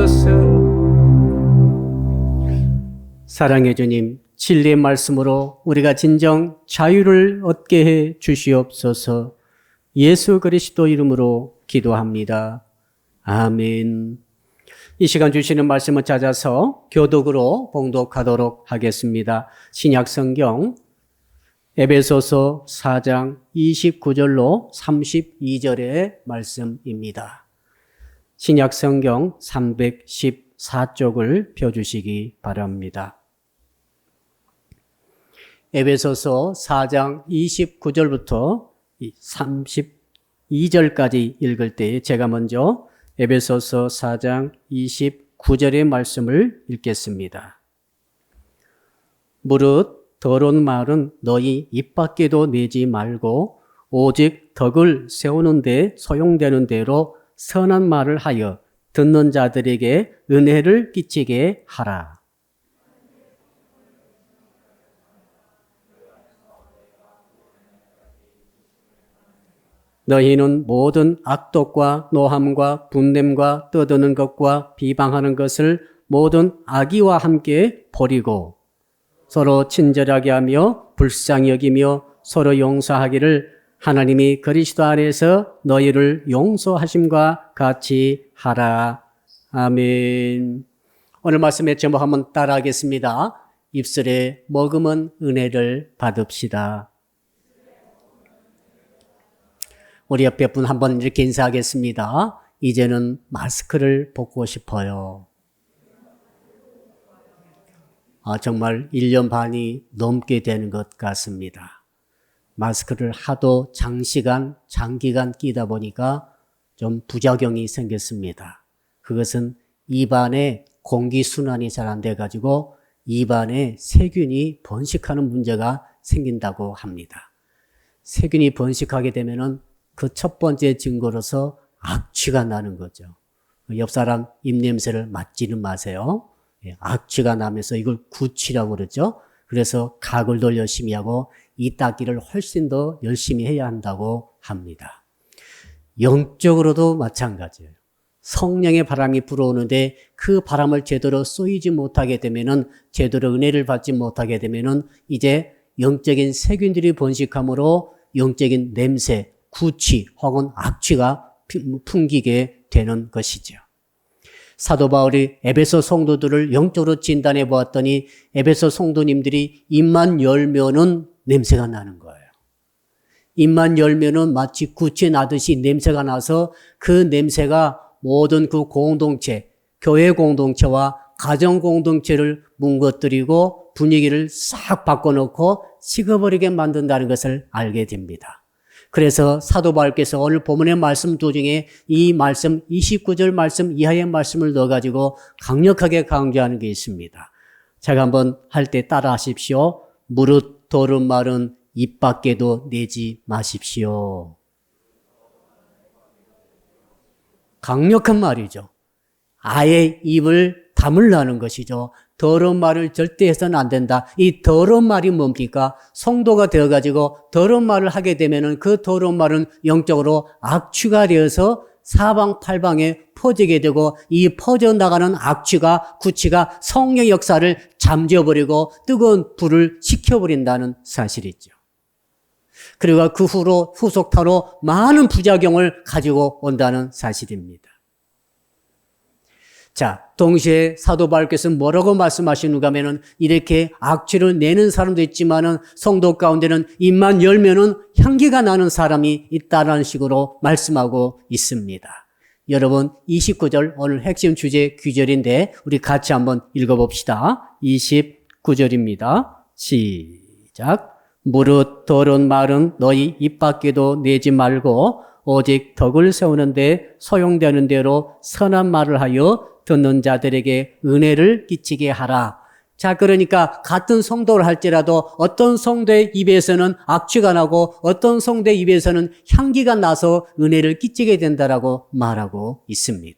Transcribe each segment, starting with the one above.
주옵소서. 사랑의 주님, 진리의 말씀으로 우리가 진정 자유를 얻게 해 주시옵소서. 예수 그리스도 이름으로 기도합니다. 아멘. 이 시간 주시는 말씀을 찾아서 교독으로 봉독하도록 하겠습니다. 신약 성경 에베소서 4장 29절로 32절의 말씀입니다. 신약 성경 314쪽을 펴주시기 바랍니다. 에베소서 4장 29절부터 32절까지 읽을 때 제가 먼저 에베소서 4장 29절의 말씀을 읽겠습니다. 무릇 더러운 말은 너희 입 밖에도 내지 말고 오직 덕을 세우는 데 소용되는 대로 선한 말을 하여 듣는 자들에게 은혜를 끼치게 하라. 너희는 모든 악독과 노함과 분냄과 떠드는 것과 비방하는 것을 모든 악의와 함께 버리고 서로 친절하게 하며 불쌍히 여기며 서로 용서하기를 하나님이 그리스도 안에서 너희를 용서하심과 같이 하라. 아멘. 오늘 말씀의 제목 한번 따라하겠습니다. 입술에 머금은 은혜를 받읍시다. 우리 옆에 분 한번 이렇게 인사하겠습니다. 이제는 마스크를 벗고 싶어요. 정말 1년 반이 넘게 되는 것 같습니다. 마스크를 하도 장기간 끼다 보니까 좀 부작용이 생겼습니다. 그것은 입안에 공기순환이 잘 안 돼가지고 입안에 세균이 번식하는 문제가 생긴다고 합니다. 세균이 번식하게 되면은 그 첫 번째 증거로서 악취가 나는 거죠. 옆 사람 입냄새를 맡지는 마세요. 악취가 나면서 이걸 구취라고 그러죠. 그래서 각을 더 열심히 하고 이 닦기를 훨씬 더 열심히 해야 한다고 합니다. 영적으로도 마찬가지예요. 성령의 바람이 불어오는데 그 바람을 제대로 쏘이지 못하게 되면은 제대로 은혜를 받지 못하게 되면은 이제 영적인 세균들이 번식함으로 영적인 냄새, 구취 혹은 악취가 풍기게 되는 것이죠. 사도 바울이 에베소 성도들을 영적으로 진단해 보았더니 에베소 성도님들이 입만 열면은 냄새가 나는 거예요. 입만 열면은 마치 구취 나듯이 냄새가 나서 그 냄새가 모든 그 공동체, 교회 공동체와 가정 공동체를 뭉거뜨리고 분위기를 싹 바꿔놓고 식어버리게 만든다는 것을 알게 됩니다. 그래서 사도 바울께서 오늘 본문의 말씀 도중에 이 말씀 29절 말씀 이하의 말씀을 넣어가지고 강력하게 강조하는 게 있습니다. 제가 한번 할 때 따라 하십시오. 무릇 더러운 말은 입 밖에도 내지 마십시오. 강력한 말이죠. 아예 입을 다물라는 것이죠. 더러운 말을 절대 해서는 안 된다. 이 더러운 말이 뭡니까? 성도가 되어가지고 더러운 말을 하게 되면은 그 더러운 말은 영적으로 악취가 되어서 사방팔방에 퍼지게 되고 이 퍼져나가는 악취가 구취가 성령의 역사를 잠재워버리고 뜨거운 불을 식혀버린다는 사실이죠. 그리고 그 후로 후속타로 많은 부작용을 가지고 온다는 사실입니다. 자, 동시에 사도 바울께서 뭐라고 말씀하시는가 하면은 이렇게 악취를 내는 사람도 있지만은 성도 가운데는 입만 열면은 향기가 나는 사람이 있다라는 식으로 말씀하고 있습니다. 여러분 29절 오늘 핵심 주제 귀절인데 우리 같이 한번 읽어봅시다. 29절입니다. 시작. 무릇 더러운 말은 너희 입 밖에도 내지 말고 오직 덕을 세우는데 소용되는 대로 선한 말을 하여 듣는 자들에게 은혜를 끼치게 하라. 자, 그러니까 같은 성도를 할지라도 어떤 성도의 입에서는 악취가 나고 어떤 성도의 입에서는 향기가 나서 은혜를 끼치게 된다라고 말하고 있습니다.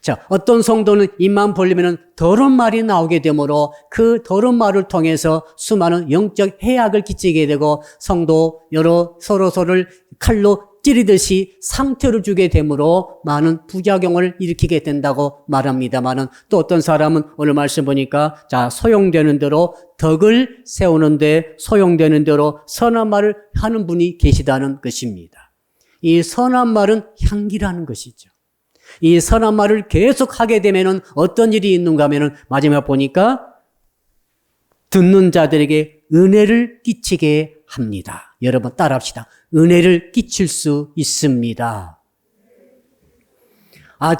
자, 어떤 성도는 입만 벌리면 더러운 말이 나오게 되므로 그 더러운 말을 통해서 수많은 영적 해악을 끼치게 되고 성도 서로를 칼로 찌르듯이 상처를 주게 되므로 많은 부작용을 일으키게 된다고 말합니다만은 또 어떤 사람은 오늘 말씀 보니까 자, 소용되는 대로 덕을 세우는데 소용되는 대로 선한 말을 하는 분이 계시다는 것입니다. 이 선한 말은 향기라는 것이죠. 이 선한 말을 계속 하게 되면은 어떤 일이 있는가 하면은 마지막 보니까 듣는 자들에게 은혜를 끼치게 합니다. 여러분 따라합시다. 은혜를 끼칠 수 있습니다.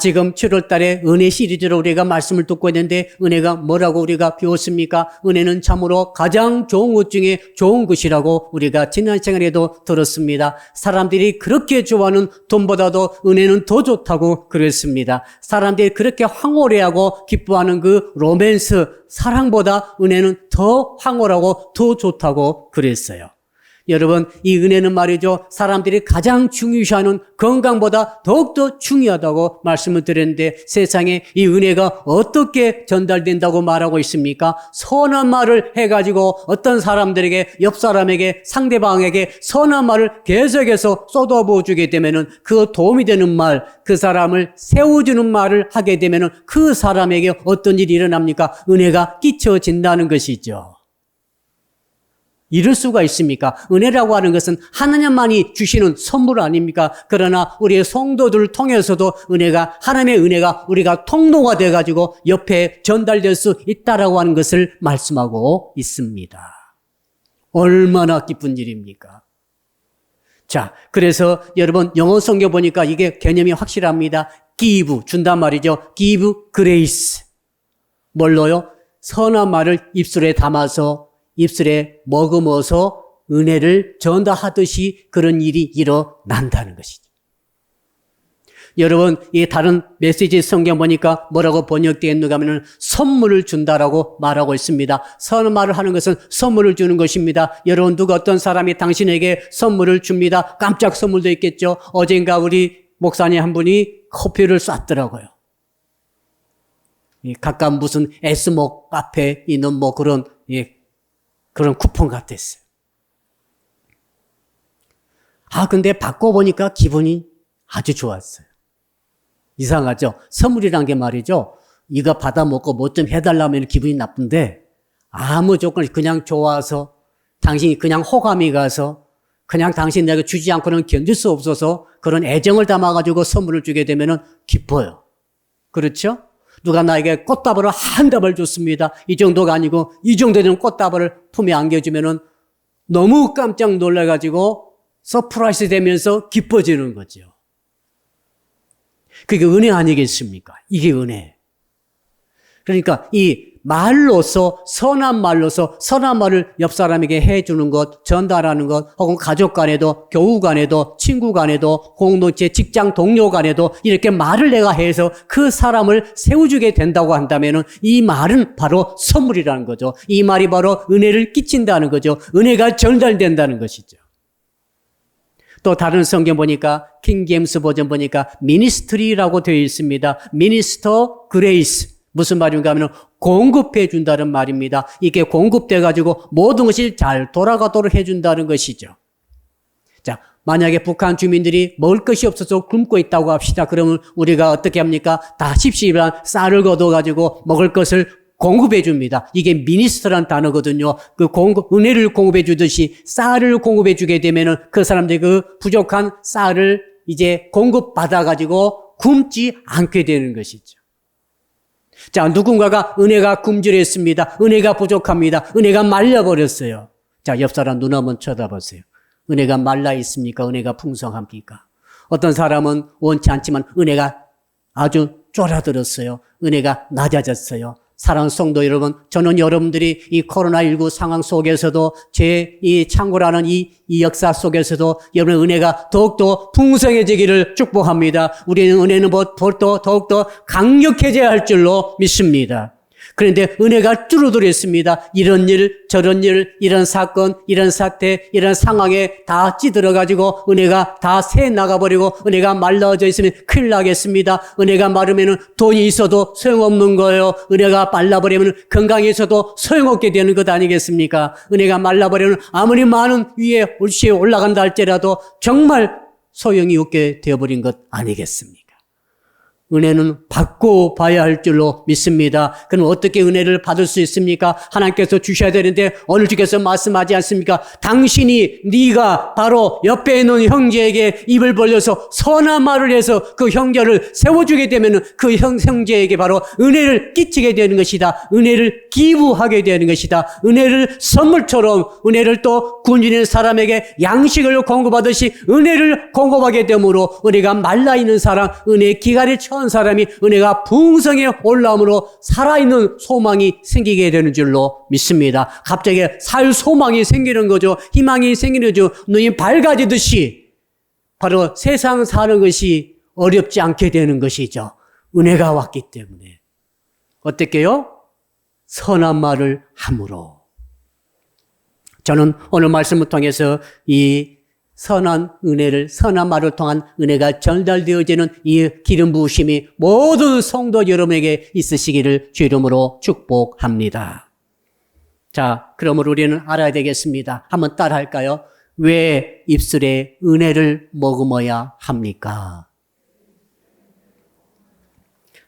지금 7월 달에 은혜 시리즈로 우리가 말씀을 듣고 있는데 은혜가 뭐라고 우리가 배웠습니까? 은혜는 참으로 가장 좋은 것 중에 좋은 것이라고 우리가 지난 시간에도 들었습니다. 사람들이 그렇게 좋아하는 돈보다도 은혜는 더 좋다고 그랬습니다. 사람들이 그렇게 황홀해하고 기뻐하는 그 로맨스, 사랑보다 은혜는 더 황홀하고 더 좋다고 그랬어요. 여러분, 이 은혜는 말이죠. 사람들이 가장 중요시하는 건강보다 더욱더 중요하다고 말씀을 드렸는데 세상에 이 은혜가 어떻게 전달된다고 말하고 있습니까? 선한 말을 해가지고 어떤 사람들에게, 옆 사람에게, 상대방에게 선한 말을 계속해서 쏟아부어 주게 되면은 그 도움이 되는 말, 그 사람을 세워주는 말을 하게 되면은 그 사람에게 어떤 일이 일어납니까? 은혜가 끼쳐진다는 것이죠. 이럴 수가 있습니까? 은혜라고 하는 것은 하나님만이 주시는 선물 아닙니까? 그러나 우리의 성도들을 통해서도 하나님의 은혜가 우리가 통로가 돼가지고 옆에 전달될 수 있다라고 하는 것을 말씀하고 있습니다. 얼마나 기쁜 일입니까? 자, 그래서 여러분 영어 성경 보니까 이게 개념이 확실합니다. give, 준단 말이죠. give grace. 뭘로요? 선한 말을 입술에 담아서 입술에 머금어서 은혜를 전달하듯이 그런 일이 일어난다는 것이죠. 여러분, 이 다른 메시지 성경 보니까 뭐라고 번역되어 있는가 하면 선물을 준다라고 말하고 있습니다. 선한 말을 하는 것은 선물을 주는 것입니다. 여러분, 누가 어떤 사람이 당신에게 선물을 줍니다. 깜짝 선물도 있겠죠. 어젠가 우리 목사님 한 분이 커피를 쐈더라고요. 각각 무슨 S목 카페에 있는 뭐 그런 쿠폰 같았어요. 근데 받고 보니까 기분이 아주 좋았어요. 이상하죠? 선물이란 게 말이죠. 이거 받아 먹고 뭐 좀 해달라면 기분이 나쁜데 아무 조건 그냥 좋아서 당신이 그냥 호감이 가서 그냥 당신 내가 주지 않고는 견딜 수 없어서 그런 애정을 담아가지고 선물을 주게 되면은 기뻐요. 그렇죠? 누가 나에게 꽃다발을 한 다발 줬습니다. 이 정도가 아니고 이 정도 되는 꽃다발을 품에 안겨주면은 너무 깜짝 놀라가지고 서프라이즈 되면서 기뻐지는 거죠. 그게 은혜 아니겠습니까? 이게 은혜. 그러니까 이 말로서 선한 말을 옆 사람에게 해주는 것, 전달하는 것, 혹은 가족 간에도, 교우 간에도, 친구 간에도, 공동체, 직장 동료 간에도 이렇게 말을 내가 해서 그 사람을 세워주게 된다고 한다면은 이 말은 바로 선물이라는 거죠. 이 말이 바로 은혜를 끼친다는 거죠. 은혜가 전달된다는 것이죠. 또 다른 성경 보니까 킹제임스 버전 보니까 미니스트리라고 되어 있습니다. 미니스터 그레이스. 무슨 말인가 하면 공급해 준다는 말입니다. 이게 공급돼 가지고 모든 것이 잘 돌아가도록 해 준다는 것이죠. 자, 만약에 북한 주민들이 먹을 것이 없어서 굶고 있다고 합시다. 그러면 우리가 어떻게 합니까? 다 십시일반 쌀을 걷어 가지고 먹을 것을 공급해 줍니다. 이게 미니스터란 단어거든요. 은혜를 공급해 주듯이 쌀을 공급해 주게 되면은 그 사람들이 그 부족한 쌀을 이제 공급받아 가지고 굶지 않게 되는 것이죠. 자, 누군가가 은혜가 굶주렸습니다. 은혜가 부족합니다. 은혜가 말라버렸어요. 자, 옆 사람 눈 한번 쳐다보세요. 은혜가 말라 있습니까? 은혜가 풍성합니까? 어떤 사람은 원치 않지만 은혜가 아주 쫄아들었어요. 은혜가 낮아졌어요. 사랑하는 성도 여러분, 저는 여러분들이 이 코로나19 상황 속에서도 이 창고라는 이 역사 속에서도 여러분의 은혜가 더욱더 풍성해지기를 축복합니다. 우리는 은혜는 더욱더 강력해져야 할 줄로 믿습니다. 그런데 은혜가 줄어들었습니다. 이런 일, 저런 일, 이런 사건, 이런 사태, 이런 상황에 다 찌들어가지고 은혜가 다 새 나가버리고 은혜가 말라져 있으면 큰일 나겠습니다. 은혜가 마르면 돈이 있어도 소용없는 거예요. 은혜가 말라버리면 건강이 있어도 소용없게 되는 것 아니겠습니까? 은혜가 말라버리면 아무리 많은 위에 올라간다 할지라도 정말 소용이 없게 되어버린 것 아니겠습니까? 은혜는 받고 봐야 할 줄로 믿습니다. 그럼 어떻게 은혜를 받을 수 있습니까? 하나님께서 주셔야 되는데 오늘 주께서 말씀하지 않습니까? 당신이 네가 바로 옆에 있는 형제에게 입을 벌려서 선한 말을 해서 그 형제를 세워주게 되면 그 형제에게 바로 은혜를 끼치게 되는 것이다. 은혜를 기부하게 되는 것이다. 은혜를 선물처럼 은혜를 또 굶주리는 사람에게 양식을 공급하듯이 은혜를 공급하게 되므로 은혜가 말라있는 사람, 은혜의 기갈에 처한 사람이 은혜가 풍성에 올라옴으로 살아있는 소망이 생기게 되는 줄로 믿습니다. 갑자기 살 소망이 생기는 거죠. 희망이 생기는 거죠. 눈이 밝아지듯이 바로 세상 사는 것이 어렵지 않게 되는 것이죠. 은혜가 왔기 때문에. 어떻게요? 선한 말을 함으로. 저는 오늘 말씀을 통해서 이 선한 은혜를, 선한 말을 통한 은혜가 전달되어지는 이 기름 부으심이 모든 성도 여러분에게 있으시기를 주 이름으로 축복합니다. 자, 그러므로 우리는 알아야 되겠습니다. 한번 따라 할까요? 왜 입술에 은혜를 머금어야 합니까?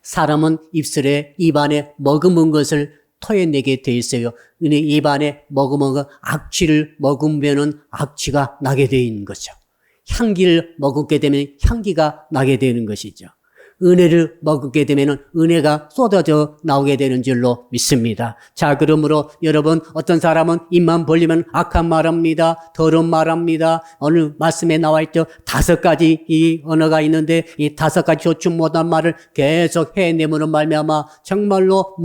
사람은 입술에, 입안에 머금은 것을 토해내게 돼 있어요. 입안에 머금은 것, 악취를 머금으면 악취가 나게 되어 있는 거죠. 향기를 머금게 되면 향기가 나게 되는 것이죠. 은혜를 머금게 되면 은혜가 쏟아져 나오게 되는 줄로 믿습니다. 자, 그러므로 여러분, 어떤 사람은 입만 벌리면 악한 말합니다. 더러운 말합니다. 오늘 말씀에 나와 있죠. 5가지 이 언어가 있는데 이 5가지 좋지 못한 말을 계속 해내므로 말미암아 정말로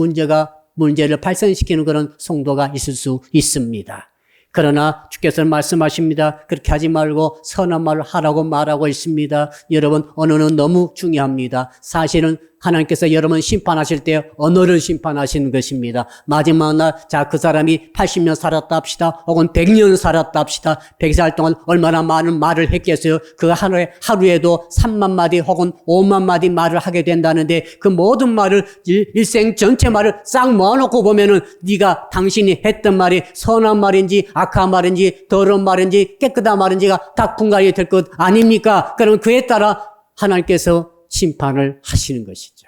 문제를 발생시키는 그런 성도가 있을 수 있습니다. 그러나 주께서는 말씀하십니다. 그렇게 하지 말고 선한 말을 하라고 말하고 있습니다. 여러분, 언어는 너무 중요합니다. 사실은 하나님께서 여러분 심판하실 때 언어를 심판하시는 것입니다. 마지막 날, 자, 그 사람이 80년 살았다 합시다. 혹은 100년 살았다 합시다. 100살 동안 얼마나 많은 말을 했겠어요. 그 하루에도 3만 마디 혹은 5만 마디 말을 하게 된다는데 그 모든 말을 일생 전체 말을 싹 모아놓고 보면은 네가 당신이 했던 말이 선한 말인지 악한 말인지 더러운 말인지 깨끗한 말인지가 다 분간이 될 것 아닙니까? 그럼 그에 따라 하나님께서 심판을 하시는 것이죠.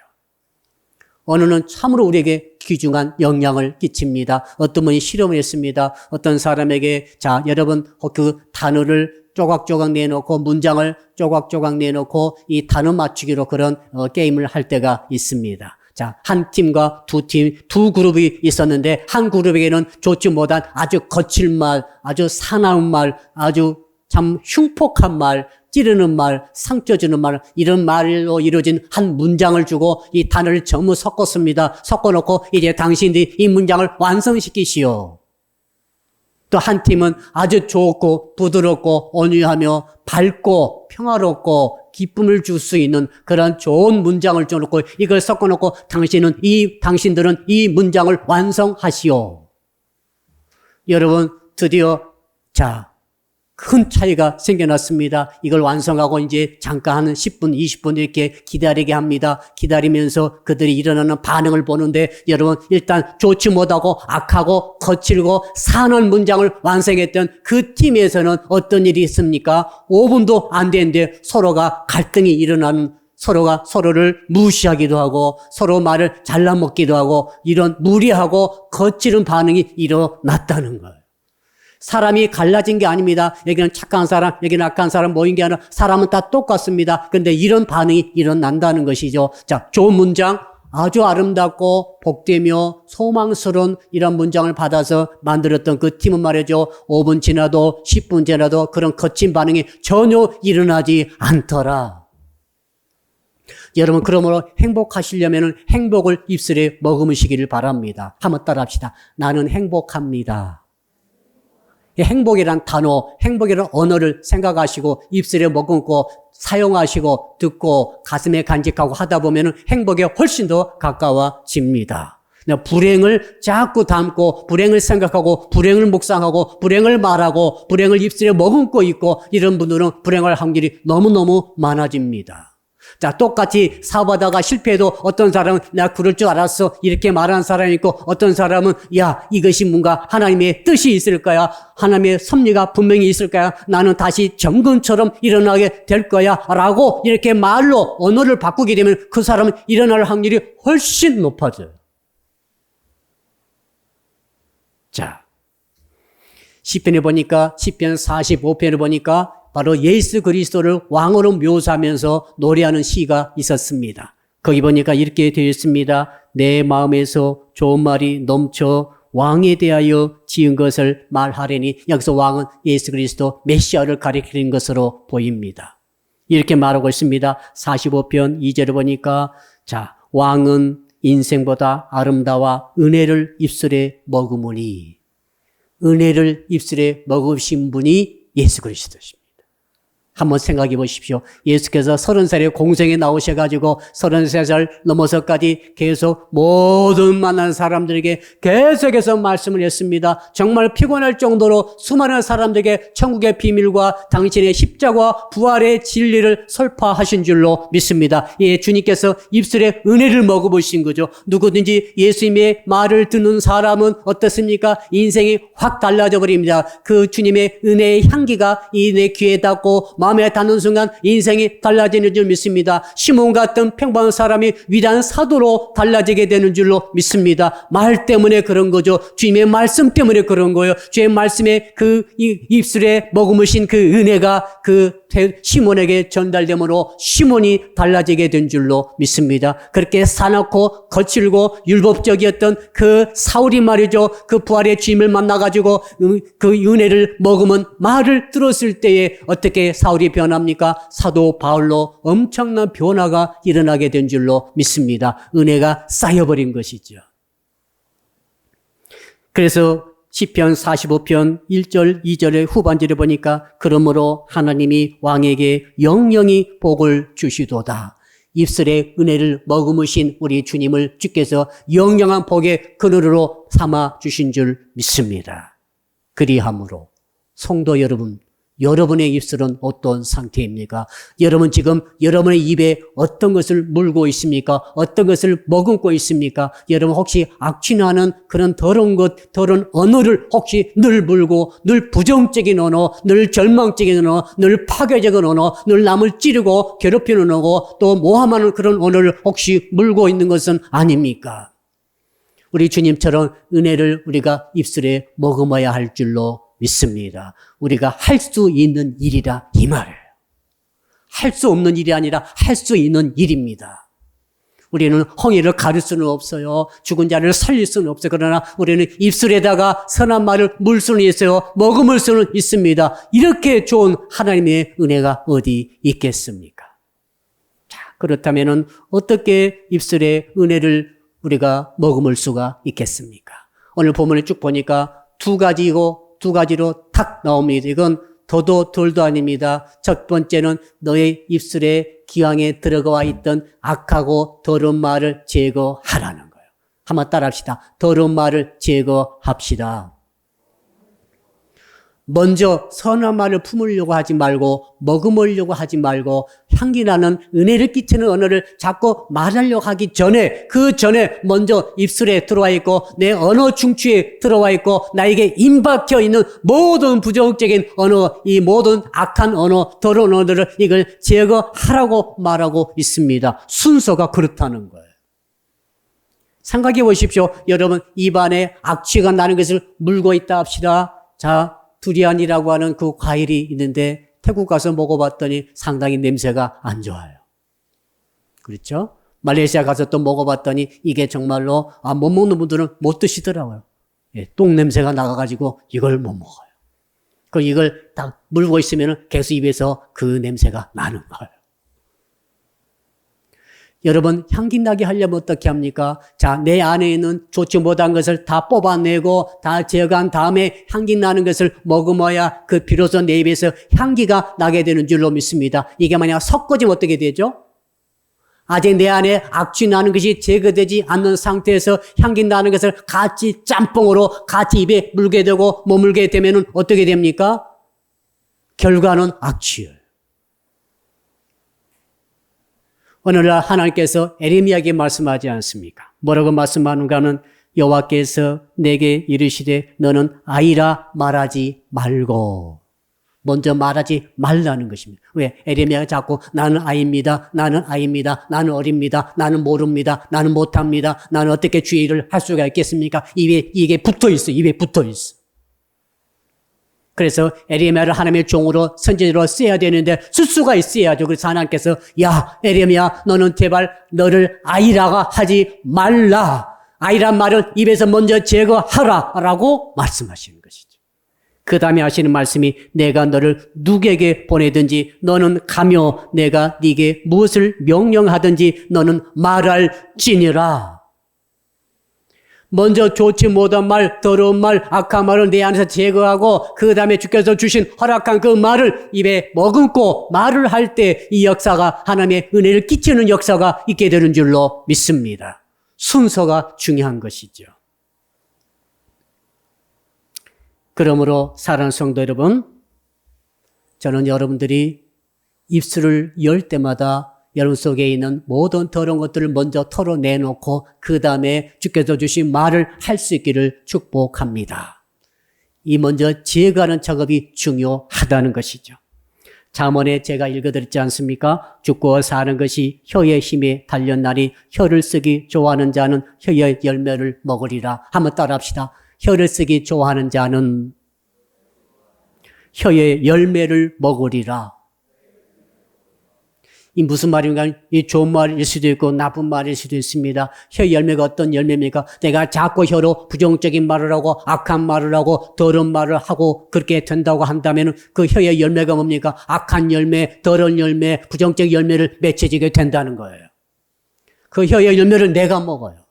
언어는 참으로 우리에게 귀중한 영향을 끼칩니다. 어떤 분이 실험을 했습니다. 어떤 사람에게 자, 여러분 그 단어를 조각조각 내놓고 문장을 조각조각 내놓고 이 단어 맞추기로 그런 게임을 할 때가 있습니다. 자, 한 팀과 두 그룹이 있었는데 한 그룹에게는 좋지 못한 아주 거칠 말, 아주 사나운 말, 아주 참 흉폭한 말, 찌르는 말, 상처 주는 말, 이런 말로 이루어진 한 문장을 주고 이 단어를 전부 섞었습니다. 섞어놓고 이제 당신들이 이 문장을 완성시키시오. 또 한 팀은 아주 좋고 부드럽고 온유하며 밝고 평화롭고 기쁨을 줄 수 있는 그런 좋은 문장을 줘놓고 이걸 섞어놓고 당신들은 이 문장을 완성하시오. 여러분, 드디어 큰 차이가 생겨났습니다. 이걸 완성하고 이제 잠깐 한 10분, 20분 이렇게 기다리게 합니다. 기다리면서 그들이 일어나는 반응을 보는데 여러분, 일단 좋지 못하고 악하고 거칠고 산한 문장을 완성했던 그 팀에서는 어떤 일이 있습니까? 5분도 안 됐는데 서로가 갈등이 일어나는, 서로가 서로를 무시하기도 하고 서로 말을 잘라먹기도 하고 이런 무리하고 거칠은 반응이 일어났다는 거예요. 사람이 갈라진 게 아닙니다. 여기는 착한 사람, 여기는 악한 사람 모인 게 아니라 사람은 다 똑같습니다. 그런데 이런 반응이 일어난다는 것이죠. 자, 좋은 문장, 아주 아름답고 복되며 소망스러운 이런 문장을 받아서 만들었던 그 팀은 말이죠. 5분 지나도 10분 지나도 그런 거친 반응이 전혀 일어나지 않더라. 여러분, 그러므로 행복하시려면 행복을 입술에 머금으시기를 바랍니다. 한번 따라합시다. 나는 행복합니다. 행복이란 단어, 행복이란 언어를 생각하시고 입술에 머금고 사용하시고 듣고 가슴에 간직하고 하다 보면 행복에 훨씬 더 가까워집니다. 불행을 자꾸 담고 불행을 생각하고 불행을 묵상하고 불행을 말하고 불행을 입술에 머금고 있고 이런 분들은 불행할 확률이 너무너무 많아집니다. 자, 똑같이 사업하다가 실패해도 어떤 사람은 내가 그럴 줄 알았어 이렇게 말하는 사람이 있고, 어떤 사람은 야, 이것이 뭔가 하나님의 뜻이 있을 거야, 하나님의 섭리가 분명히 있을 거야, 나는 다시 정금처럼 일어나게 될 거야 라고 이렇게 말로 언어를 바꾸게 되면 그 사람은 일어날 확률이 훨씬 높아져요. 자, 시편에 보니까, 시편 45편에 보니까 바로 예수 그리스도를 왕으로 묘사하면서 노래하는 시가 있었습니다. 거기 보니까 이렇게 되어 있습니다. 내 마음에서 좋은 말이 넘쳐 왕에 대하여 지은 것을 말하려니, 여기서 왕은 예수 그리스도 메시아를 가리키는 것으로 보입니다. 이렇게 말하고 있습니다. 45편 2절에 보니까, 자, 왕은 인생보다 아름다워 은혜를 입술에 머금으니, 은혜를 입술에 머금으신 분이 예수 그리스도십니다. 한번 생각해 보십시오. 예수께서 30살에 공생에 나오셔가지고 33살 넘어서까지 계속 모든 만난 사람들에게 계속해서 말씀을 했습니다. 정말 피곤할 정도로 수많은 사람들에게 천국의 비밀과 당신의 십자가 부활의 진리를 설파하신 줄로 믿습니다. 예, 주님께서 입술에 은혜를 머금으신 거죠. 누구든지 예수님의 말을 듣는 사람은 어떻습니까? 인생이 확 달라져 버립니다. 그 주님의 은혜의 향기가 이 내 귀에 닿고 마음에 닿는 순간 인생이 달라지는 줄 믿습니다. 시몬 같은 평범한 사람이 위대한 사도로 달라지게 되는 줄로 믿습니다. 말 때문에 그런 거죠. 주님의 말씀 때문에 그런 거예요. 주의 말씀에 그 입술에 머금으신 그 은혜가 그 시몬에게 전달되므로 시몬이 달라지게 된 줄로 믿습니다. 그렇게 사납고 거칠고 율법적이었던 그 사울이 말이죠. 그 부활의 주님을 만나가지고 그 은혜를 머금은 말을 들었을 때에 어떻게 사울이 변합니까? 사도 바울로 엄청난 변화가 일어나게 된 줄로 믿습니다. 은혜가 쌓여버린 것이죠. 그래서 시편 45편 1절 2절의 후반절에 보니까, 그러므로 하나님이 왕에게 영영이 복을 주시도다. 입술에 은혜를 머금으신 우리 주님을 주께서 영영한 복의 그늘으로 삼아 주신 줄 믿습니다. 그리함으로 성도 여러분, 여러분의 입술은 어떤 상태입니까? 여러분 지금 여러분의 입에 어떤 것을 물고 있습니까? 어떤 것을 머금고 있습니까? 여러분 혹시 악취나는 그런 더러운 것, 더러운 언어를 혹시 늘 물고, 늘 부정적인 언어, 늘 절망적인 언어, 늘 파괴적인 언어, 늘 남을 찌르고 괴롭히는 언어, 또 모함하는 그런 언어를 혹시 물고 있는 것은 아닙니까? 우리 주님처럼 은혜를 우리가 입술에 머금어야 할 줄로 믿습니다. 우리가 할 수 있는 일이라 이 말이에요. 할 수 없는 일이 아니라 할 수 있는 일입니다. 우리는 홍해를 가릴 수는 없어요. 죽은 자를 살릴 수는 없어요. 그러나 우리는 입술에다가 선한 말을 물 수는 있어요. 머금을 수는 있습니다. 이렇게 좋은 하나님의 은혜가 어디 있겠습니까? 자, 그렇다면 어떻게 입술에 은혜를 우리가 머금을 수가 있겠습니까? 오늘 본문을 쭉 보니까 두 가지로 탁 나옵니다. 이건 더도 덜도 아닙니다. 첫 번째는 너의 입술에 기왕에 들어가 있던 악하고 더러운 말을 제거하라는 거예요. 한번 따라합시다. 더러운 말을 제거합시다. 먼저 선한 말을 품으려고 하지 말고, 머금으려고 하지 말고, 향기나는 은혜를 끼치는 언어를 자꾸 말하려고 하기 전에, 그 전에 먼저 입술에 들어와 있고 내 언어 중추에 들어와 있고 나에게 임박혀 있는 모든 부정적인 언어, 이 모든 악한 언어, 더러운 언어를 이걸 제거하라고 말하고 있습니다. 순서가 그렇다는 거예요. 생각해 보십시오. 여러분 입안에 악취가 나는 것을 물고 있다 합시다. 자, 두리안이라고 하는 그 과일이 있는데 태국 가서 먹어봤더니 상당히 냄새가 안 좋아요. 그렇죠? 말레이시아 가서 또 먹어봤더니 이게 정말로 못 먹는 분들은 못 드시더라고요. 예, 똥 냄새가 나가가지고 이걸 못 먹어요. 그 이걸 딱 물고 있으면 계속 입에서 그 냄새가 나는 거예요. 여러분 향기 나게 하려면 어떻게 합니까? 자, 내 안에 있는 좋지 못한 것을 다 뽑아내고 다 제거한 다음에 향기 나는 것을 머금어야 그 비로소 내 입에서 향기가 나게 되는 줄로 믿습니다. 이게 만약 섞어지면 어떻게 되죠? 아직 내 안에 악취 나는 것이 제거되지 않는 상태에서 향기 나는 것을 같이 짬뽕으로 같이 입에 물게 되고 머물게 되면 어떻게 됩니까? 결과는 악취예요. 어느 날 하나님께서 에레미야에게 말씀하지 않습니까? 뭐라고 말씀하는가는 여호와께서 내게 이르시되 너는 아이라 말하지 말고, 먼저 말하지 말라는 것입니다. 왜? 에레미야가 자꾸 나는 아이입니다. 나는 아이입니다. 나는 어립니다. 나는 모릅니다. 나는 못합니다. 나는 어떻게 주의 일을 할 수가 있겠습니까? 이게 붙어 있어. 입에 붙어 있어. 그래서 에레미야를 하나님의 종으로 선지자로 써야 되는데 쓸 수가 있어야죠. 그래서 하나님께서 야 에레미야 너는 제발 너를 아이라가 하지 말라. 아이란 말은 입에서 먼저 제거하라 라고 말씀하시는 것이죠. 그 다음에 하시는 말씀이 내가 너를 누구에게 보내든지 너는 가며 내가 네게 무엇을 명령하든지 너는 말할지니라. 먼저 좋지 못한 말, 더러운 말, 악한 말을 내 안에서 제거하고 그 다음에 주께서 주신 허락한 그 말을 입에 머금고 말을 할 때 이 역사가 하나님의 은혜를 끼치는 역사가 있게 되는 줄로 믿습니다. 순서가 중요한 것이죠. 그러므로 사랑하는 성도 여러분, 저는 여러분들이 입술을 열 때마다 여러분 속에 있는 모든 더러운 것들을 먼저 털어내놓고 그 다음에 주께서 주신 말을 할 수 있기를 축복합니다. 이 먼저 제거하는 작업이 중요하다는 것이죠. 잠언에 제가 읽어드렸지 않습니까? 죽고 사는 것이 혀의 힘에 달렸나니 혀를 쓰기 좋아하는 자는 혀의 열매를 먹으리라. 한번 따라합시다. 혀를 쓰기 좋아하는 자는 혀의 열매를 먹으리라. 이 무슨 말인가? 이 좋은 말일 수도 있고 나쁜 말일 수도 있습니다. 혀 열매가 어떤 열매입니까? 내가 자꾸 혀로 부정적인 말을 하고 악한 말을 하고 더러운 말을 하고 그렇게 된다고 한다면 그 혀의 열매가 뭡니까? 악한 열매, 더러운 열매, 부정적 열매를 맺혀지게 된다는 거예요. 그 혀의 열매를 내가 먹어요.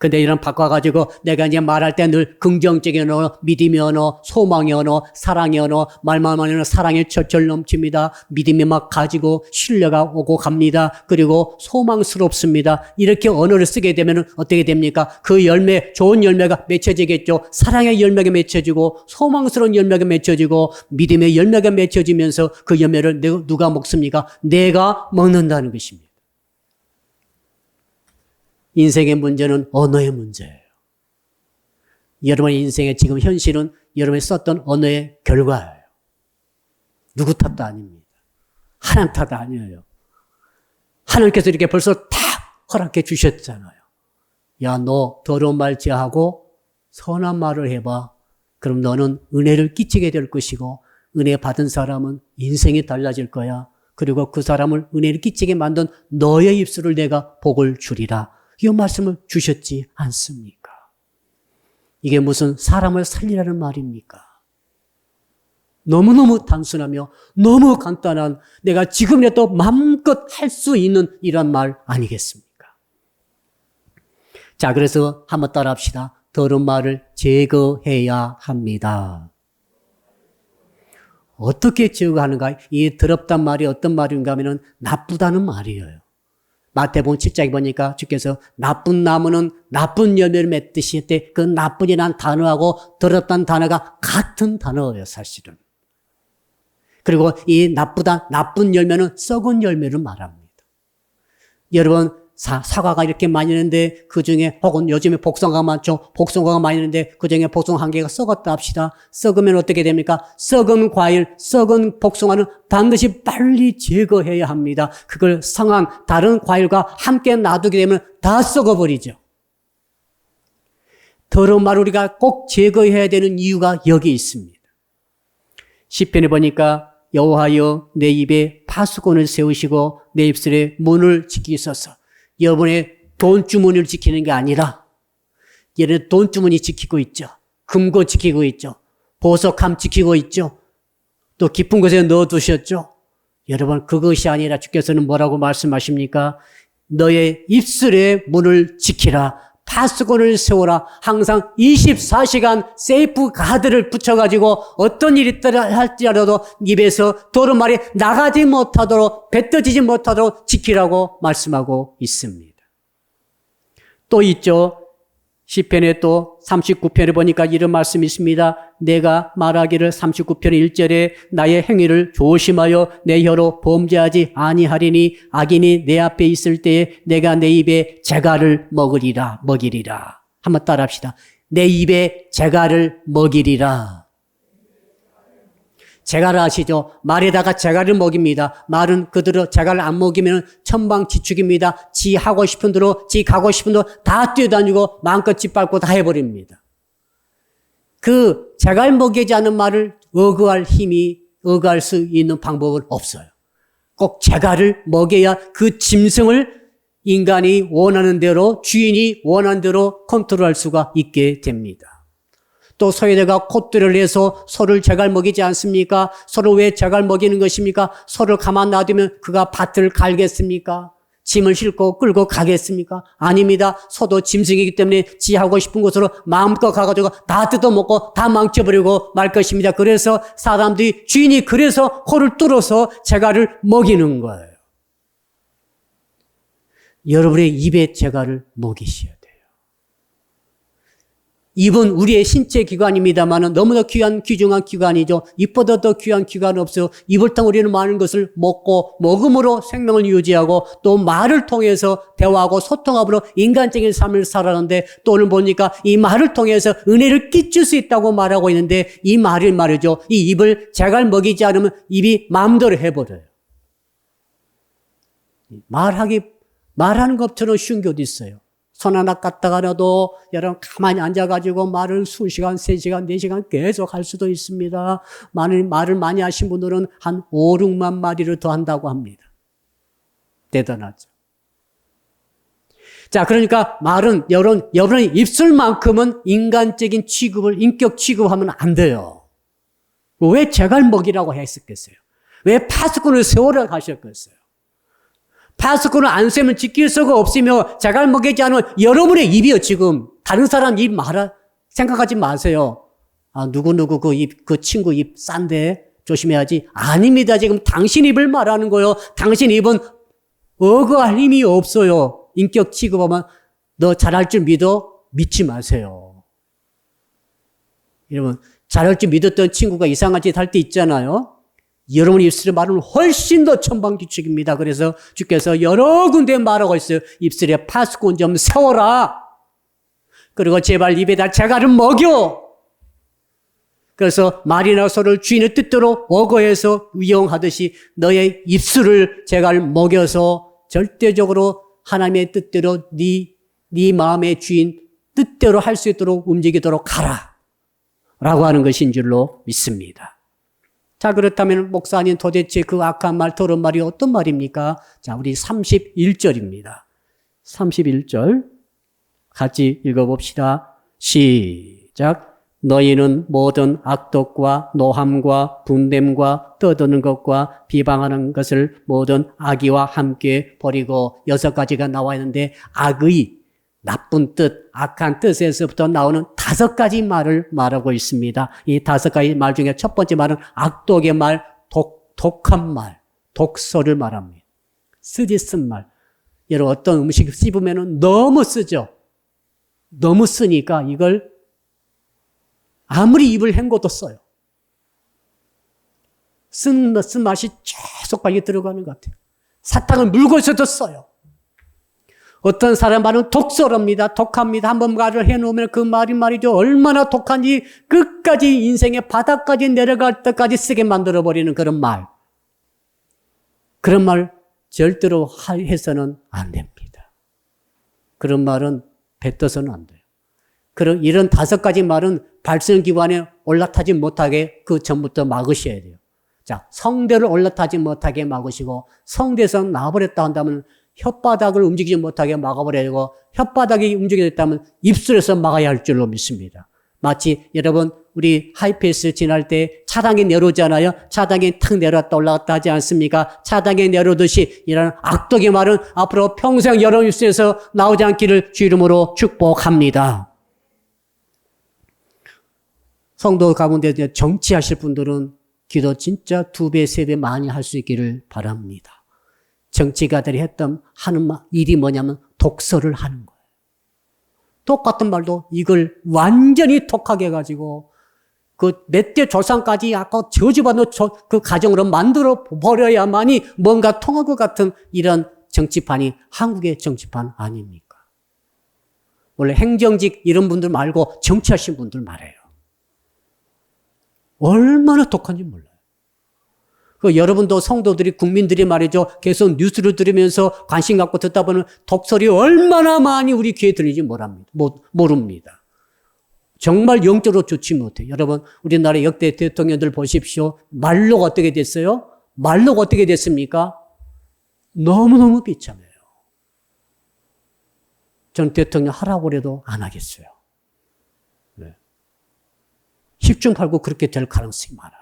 근데 이런 바꿔가지고 내가 이제 말할 때 늘 긍정적인 언어, 믿음의 언어, 소망의 언어, 사랑의 언어, 말만 하면 사랑이 철철 넘칩니다. 믿음이 막 가지고 신뢰가 오고 갑니다. 그리고 소망스럽습니다. 이렇게 언어를 쓰게 되면 어떻게 됩니까? 그 열매, 좋은 열매가 맺혀지겠죠. 사랑의 열매가 맺혀지고 소망스러운 열매가 맺혀지고 믿음의 열매가 맺혀지면서 그 열매를 누가 먹습니까? 내가 먹는다는 것입니다. 인생의 문제는 언어의 문제예요. 여러분의 인생의 지금 현실은 여러분이 썼던 언어의 결과예요. 누구 탓도 아닙니다. 하나님 탓도 아니에요. 하나님께서 이렇게 벌써 다 허락해 주셨잖아요. 야, 너 더러운 말 제하고 선한 말을 해봐. 그럼 너는 은혜를 끼치게 될 것이고 은혜 받은 사람은 인생이 달라질 거야. 그리고 그 사람을 은혜를 끼치게 만든 너의 입술을 내가 복을 주리라. 이 말씀을 주셨지 않습니까? 이게 무슨 사람을 살리라는 말입니까? 너무너무 단순하며 너무 간단한 내가 지금이라도 마음껏 할 수 있는 이런 말 아니겠습니까? 자, 그래서 한번 따라합시다. 더러운 말을 제거해야 합니다. 어떻게 제거하는가? 이 더럽단 말이 어떤 말인가 하면 나쁘다는 말이에요. 마태복음 7장에 보니까 주께서 나쁜 나무는 나쁜 열매를 맺듯이 했대. 그 나쁜이라는 단어하고 더럽다는 단어가 같은 단어예요, 사실은. 그리고 이 나쁜 열매는 썩은 열매를 말합니다. 여러분, 사과가 이렇게 많이 있는데 그 중에 혹은 요즘에 복숭아가 많죠. 복숭아가 많이 있는데 그 중에 복숭아 한 개가 썩었다 합시다. 썩으면 어떻게 됩니까? 썩은 과일, 썩은 복숭아는 반드시 빨리 제거해야 합니다. 그걸 상한 다른 과일과 함께 놔두게 되면 다 썩어버리죠. 더러운 말 우리가 꼭 제거해야 되는 이유가 여기 있습니다. 시편에 보니까 여호와여 내 입에 파수꾼을 세우시고 내 입술에 문을 지키소서. 여러분의 돈주머니를 지키는 게 아니라 여러분의 돈주머니 지키고 있죠. 금고 지키고 있죠. 보석함 지키고 있죠. 또 깊은 곳에 넣어두셨죠. 여러분 그것이 아니라 주께서는 뭐라고 말씀하십니까? 너의 입술의 문을 지키라. 파수꾼을 세워라. 항상 24시간 세이프 가드를 붙여가지고 어떤 일이 할지라도 입에서 더러운 말이 나가지 못하도록 뱉어지지 못하도록 지키라고 말씀하고 있습니다. 또 있죠. 시편에 또 39편에 보니까 이런 말씀이 있습니다. 내가 말하기를 39편 1절에 나의 행위를 조심하여 내 혀로 범죄하지 아니하리니 악인이 내 앞에 있을 때에 내가 내 입에 재갈을 먹이리라. 한번 따라합시다. 내 입에 재갈을 먹이리라. 재갈을 아시죠? 말에다가 재갈을 먹입니다. 말은 그대로 재갈을 안 먹이면 천방지축입니다. 지 하고 싶은 대로, 지 가고 싶은 대로 다 뛰어다니고 마음껏 짓밟고 다 해버립니다. 그 재갈 먹이지 않은 말을 억어할 수 있는 방법은 없어요. 꼭 재갈을 먹여야 그 짐승을 인간이 원하는 대로, 주인이 원하는 대로 컨트롤할 수가 있게 됩니다. 또 소유대가 콧대를 내서 소를 재갈 먹이지 않습니까? 소를 왜 재갈 먹이는 것입니까? 소를 가만 놔두면 그가 밭을 갈겠습니까? 짐을 싣고 끌고 가겠습니까? 아닙니다. 소도 짐승이기 때문에 지 하고 싶은 곳으로 마음껏 가가지고 다 뜯어먹고 다 망쳐버리고 말 것입니다. 그래서 사람들이 주인이 그래서 코를 뚫어서 재갈을 먹이는 거예요. 여러분의 입에 재갈을 먹이셔야 돼요. 입은 우리의 신체 기관입니다만 너무나 귀한 귀중한 기관이죠. 입보다 더 귀한 기관은 없어요. 입을 통해 우리는 많은 것을 먹고 먹음으로 생명을 유지하고 또 말을 통해서 대화하고 소통함으로 인간적인 삶을 살아가는데 또 오늘 보니까 이 말을 통해서 은혜를 끼칠 수 있다고 말하고 있는데 이 말이 말이죠. 이 입을 재갈 먹이지 않으면 입이 마음대로 해버려요. 말하는 것처럼 쉬운 게 어디 있어요. 손 하나 갖다가 놔도 여러분 가만히 앉아가지고 말을 2시간, 3시간, 4시간 계속 할 수도 있습니다. 말을 많이 하신 분들은 한 5, 6만 마디를 더 한다고 합니다. 대단하죠. 자, 그러니까 말은 여러분의 입술만큼은 인간적인 취급을, 인격 취급하면 안 돼요. 왜 재갈먹이라고 했었겠어요? 왜 파수꾼을 세우라고 하셨겠어요? 파수꾼을 안 세면 지킬 수가 없으며 재갈 먹이지 않은 여러분의 입이요, 지금. 다른 사람 입 생각하지 마세요. 누구 그 친구 입 싼데 조심해야지. 아닙니다. 지금 당신 입을 말하는 거예요. 당신 입은 억어할 힘이 없어요. 인격 취급하면 너 잘할 줄 믿지 마세요. 여러분, 잘할 줄 믿었던 친구가 이상한 짓 할 때 있잖아요. 여러분 입술의 말은 훨씬 더 천방지축입니다. 그래서 주께서 여러 군데 말하고 있어요. 입술에 파수꾼 좀 세워라. 그리고 제발 입에다 재갈을 먹여. 그래서 말이나 소를 주인의 뜻대로 억어해서 위용하듯이 너의 입술을 재갈 먹여서 절대적으로 하나님의 뜻대로 네 마음의 주인 뜻대로 할 수 있도록 움직이도록 하라. 라고 하는 것인 줄로 믿습니다. 자, 그렇다면 목사님 도대체 그 악한 말, 더러운 말이 어떤 말입니까? 자, 우리 31절입니다. 31절 같이 읽어봅시다. 시작. 너희는 모든 악독과 노함과 분냄과 떠드는 것과 비방하는 것을 모든 악의와 함께 버리고 6가지가 나와 있는데 악의, 나쁜 뜻, 악한 뜻에서부터 나오는 5가지 말을 말하고 있습니다. 이 5가지 말 중에 첫 번째 말은 악독의 말, 독한 말, 독소를 말합니다. 쓰디 쓴 말. 여러분 어떤 음식 씹으면 너무 쓰죠. 너무 쓰니까 이걸 아무리 입을 헹궈도 써요. 쓴 맛이 계속 빨리 들어가는 것 같아요. 사탕을 물고 있어도 써요. 어떤 사람 말은 독설합니다. 독합니다. 한번 말을 해놓으면 그 말이 말이죠. 얼마나 독한지 끝까지 인생의 바닥까지 내려갈 때까지 쓰게 만들어버리는 그런 말. 그런 말 절대로 해서는 안 됩니다. 그런 말은 뱉어서는 안 돼요. 이런 5가지 말은 발성기관에 올라타지 못하게 그 전부터 막으셔야 돼요. 자, 성대를 올라타지 못하게 막으시고 성대에서 나와버렸다 한다면 혓바닥을 움직이지 못하게 막아버려야 되고 혓바닥이 움직이게 됐다면 입술에서 막아야 할 줄로 믿습니다. 마치 여러분 우리 하이패스 지날 때 차량이 내려오잖아요. 차량이 탁 내려왔다 올라갔다 하지 않습니까? 차량이 내려오듯이 이런 악독의 말은 앞으로 평생 여러분 입술에서 나오지 않기를 주 이름으로 축복합니다. 성도 가운데 정치하실 분들은 기도 진짜 2배, 3배 많이 할 수 있기를 바랍니다. 정치가들이 하는 일이 뭐냐면 독설을 하는 거예요. 똑같은 말도 이걸 완전히 독하게 해가지고 그 몇 대 조상까지 아까 저주받는 그 가정으로 만들어 버려야만이 뭔가 통할 것 같은 이런 정치판이 한국의 정치판 아닙니까? 원래 행정직 이런 분들 말고 정치하신 분들 말해요. 얼마나 독한지 몰라요. 여러분도 성도들이 국민들이 말이죠. 계속 뉴스를 들으면서 관심 갖고 듣다 보면 독설이 얼마나 많이 우리 귀에 들리지 모릅니다. 정말 영적으로 좋지 못해요. 여러분 우리나라 역대 대통령들 보십시오. 말로가 어떻게 됐어요? 말로가 어떻게 됐습니까? 너무너무 비참해요. 전 대통령 하라고 해도 안 하겠어요. 네. 10중 8구 그렇게 될 가능성이 많아요.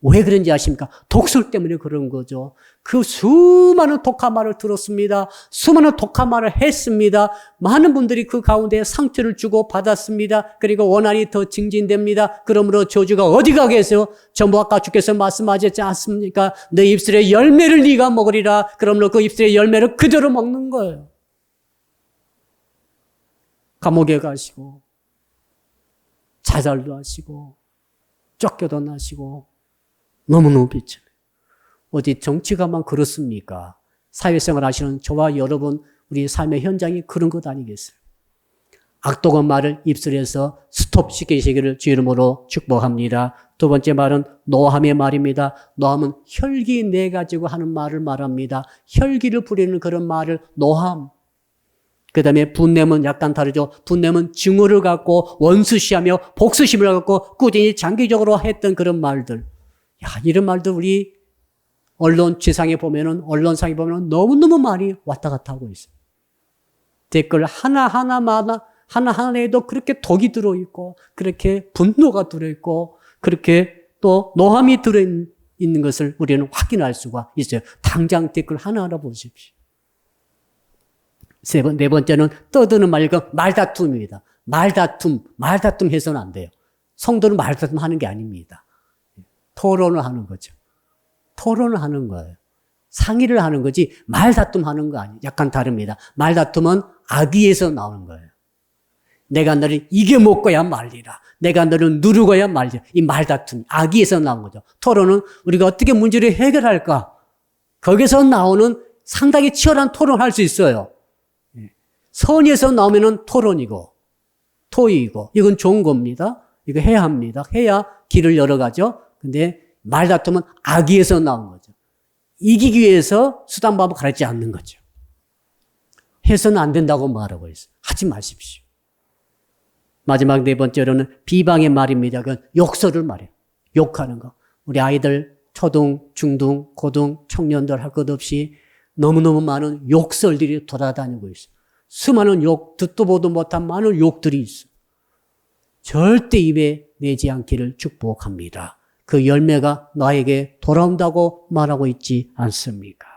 왜 그런지 아십니까? 독설 때문에 그런 거죠. 그 수많은 독한 말을 들었습니다. 수많은 독한 말을 했습니다. 많은 분들이 그 가운데 상처를 주고 받았습니다. 그리고 원한이 더 증진됩니다. 그러므로 저주가 어디 가겠어요? 전부 아까 주께서 말씀하셨지 않습니까? 내 입술의 열매를 네가 먹으리라. 그러므로 그 입술의 열매를 그대로 먹는 거예요. 감옥에 가시고 자살도 하시고 쫓겨도 나시고 너무너무 비참해요. 어디 정치가만 그렇습니까? 사회생활 하시는 저와 여러분 우리 삶의 현장이 그런 것 아니겠어요? 악독한 말을 입술에서 스톱시키시기를 주 이름으로 축복합니다. 두 번째 말은 노함의 말입니다. 노함은 혈기 내 가지고 하는 말을 말합니다. 혈기를 부리는 그런 말을 노함. 그 다음에 분냄은 약간 다르죠. 분냄은 증오를 갖고 원수시하며 복수심을 갖고 꾸준히 장기적으로 했던 그런 말들. 야, 이런 말들 우리 언론지상에 보면은, 언론상에 보면은 너무너무 많이 왔다 갔다 하고 있어요. 댓글 하나하나에도 그렇게 독이 들어있고, 그렇게 분노가 들어있고, 그렇게 또 노함이 들어있는 것을 우리는 확인할 수가 있어요. 당장 댓글 하나하나 보십시오. 네 번째는 떠드는 말과 말다툼입니다. 말다툼 해서는 안 돼요. 성도는 말다툼 하는 게 아닙니다. 토론을 하는 거죠. 토론을 하는 거예요. 상의를 하는 거지 말다툼 하는 거 아니에요. 약간 다릅니다. 말다툼은 악의에서 나오는 거예요. 내가 너를 이겨먹고야 말리라. 내가 너를 누르고야 말리라. 이 말다툼, 악의에서 나온 거죠. 토론은 우리가 어떻게 문제를 해결할까? 거기서 나오는 상당히 치열한 토론을 할 수 있어요. 선의에서 나오면은 토론이고 토의이고 이건 좋은 겁니다. 이거 해야 합니다. 해야 길을 열어가죠. 근데 말다툼은 악의에서 나온 거죠. 이기기 위해서 수단 방법을 가르치지 않는 거죠. 해서는 안 된다고 말하고 있어요. 하지 마십시오. 마지막 네 번째로는 비방의 말입니다. 그건 욕설을 말해요. 욕하는 거. 우리 아이들 초등, 중등, 고등, 청년들 할 것 없이 너무너무 많은 욕설들이 돌아다니고 있어요. 수많은 욕, 듣도 보도 못한 많은 욕들이 있어요. 절대 입에 내지 않기를 축복합니다. 그 열매가 나에게 돌아온다고 말하고 있지 않습니까?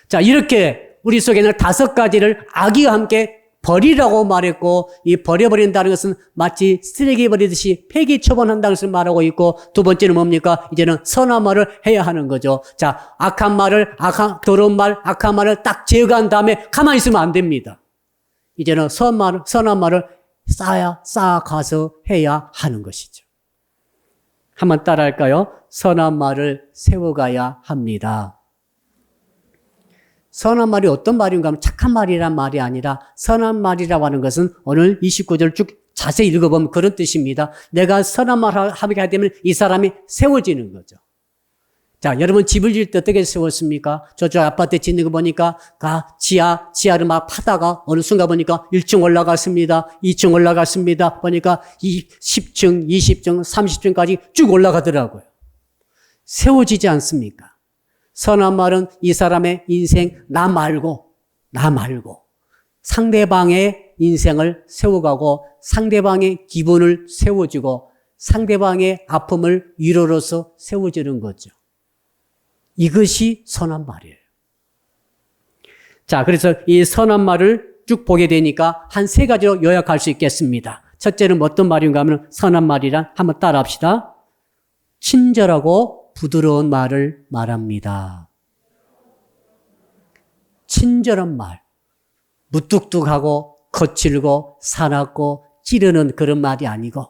자, 이렇게 우리 속에는 5가지를 악의와 함께 버리라고 말했고, 이 버려버린다는 것은 마치 쓰레기 버리듯이 폐기 처분한다는 것을 말하고 있고, 두 번째는 뭡니까? 이제는 선한 말을 해야 하는 거죠. 자, 더러운 말, 악한 말을 딱 제거한 다음에 가만히 있으면 안 됩니다. 이제는 선한 말을 쌓아가서 해야 하는 것이죠. 한번 따라할까요? 선한 말을 세워가야 합니다. 선한 말이 어떤 말인가 하면 착한 말이란 말이 아니라 선한 말이라고 하는 것은 오늘 29절 쭉 자세히 읽어보면 그런 뜻입니다. 내가 선한 말을 하게 되면 이 사람이 세워지는 거죠. 자, 여러분 집을 지을 때 어떻게 세웠습니까? 저쪽 아파트 짓는 거 보니까 지하를 막 파다가 어느 순간 보니까 1층 올라갔습니다. 2층 올라갔습니다. 보니까 10층, 20층, 30층까지 쭉 올라가더라고요. 세워지지 않습니까? 선한 말은 이 사람의 인생 나 말고 상대방의 인생을 세워가고 상대방의 기분을 세워주고 상대방의 아픔을 위로로서 세워주는 거죠. 이것이 선한 말이에요. 자, 그래서 이 선한 말을 쭉 보게 되니까 한 3가지로 요약할 수 있겠습니다. 첫째는 어떤 말인가 하면 선한 말이란 한번 따라 합시다. 친절하고 부드러운 말을 말합니다. 친절한 말. 무뚝뚝하고 거칠고 사납고 찌르는 그런 말이 아니고